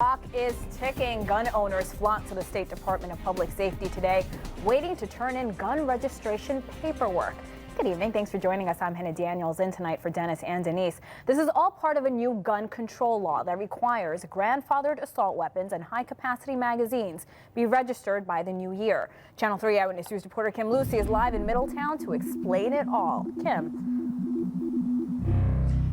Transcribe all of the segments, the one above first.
Clock is ticking. Gun owners flocked to the State Department of Public Safety today, waiting to turn in gun registration paperwork. Good evening. Thanks for joining us. I'm Hannah Daniels, in tonight for Dennis and Denise. This is all part of a new gun control law that requires grandfathered assault weapons and high-capacity magazines be registered by the new year. Channel 3 Eyewitness News reporter Kim Lucy is live in Middletown to explain it all. Kim.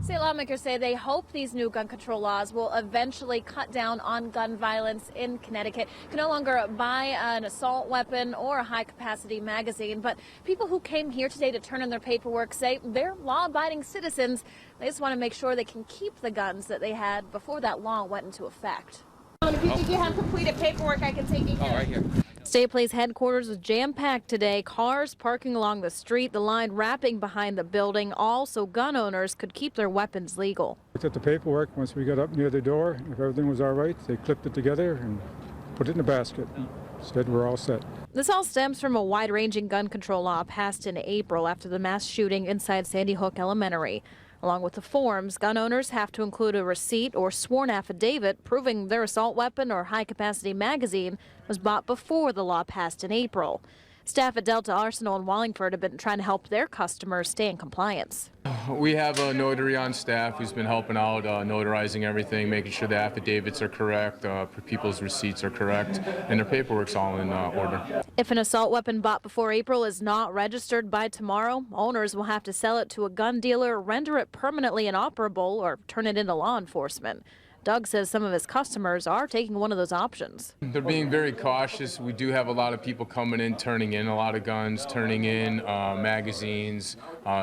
State lawmakers say they hope these new gun control laws will eventually cut down on gun violence in Connecticut. You can no longer buy an assault weapon or a high-capacity magazine, but people who came here today to turn in their paperwork say they're law-abiding citizens. They just want to make sure they can keep the guns that they had before that law went into effect. If you think you have completed paperwork, I can take you here. Oh, right here. State Police headquarters was jam-packed today. Cars parking along the street, the line wrapping behind the building, all so gun owners could keep their weapons legal. We took the paperwork. Once we got up near the door, if everything was all right, they clipped it together and put it in a basket. Said we're all set. This all stems from a wide-ranging gun control law passed in April after the mass shooting inside Sandy Hook Elementary. Along with the forms, gun owners have to include a receipt or sworn affidavit proving their assault weapon or high-capacity magazine was bought before the law passed in April. Staff at Delta Arsenal in Wallingford have been trying to help their customers stay in compliance. We have a notary on staff who's been helping out, notarizing everything, making sure the affidavits are correct, people's receipts are correct, and their paperwork's all in order. If an assault weapon bought before April is not registered by tomorrow, owners will have to sell it to a gun dealer, render it permanently inoperable, or turn it into law enforcement. Doug says some of his customers are taking one of those options. They're being very cautious. We do have a lot of people coming in, turning in a lot of guns, turning in magazines.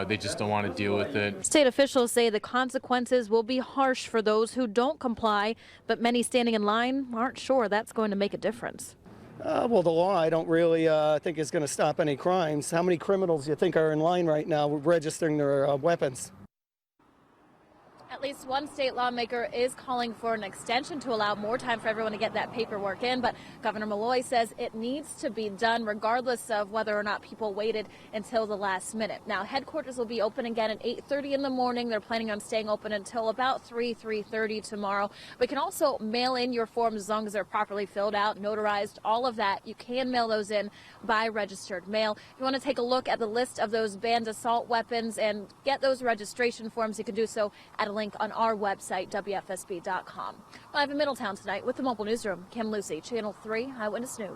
They just don't want to deal with it. State officials say the consequences will be harsh for those who don't comply, but many standing in line aren't sure that's going to make a difference. Well, the law I don't really think is going to stop any crimes. How many criminals do you think are in line right now registering their weapons? At least one state lawmaker is calling for an extension to allow more time for everyone to get that paperwork in, but Governor Malloy says it needs to be done regardless of whether or not people waited until the last minute. Now, headquarters will be open again at 8:30 in the morning. They're planning on staying open until about 3:30 tomorrow. We can also mail in your forms as long as they're properly filled out, notarized, all of that. You can mail those in by registered mail. If you want to take a look at the list of those banned assault weapons and get those registration forms, you can do so at a link on our website, WFSB.com. Live in Middletown tonight with the Mobile Newsroom, Kim Lucy, Channel 3 Eyewitness News.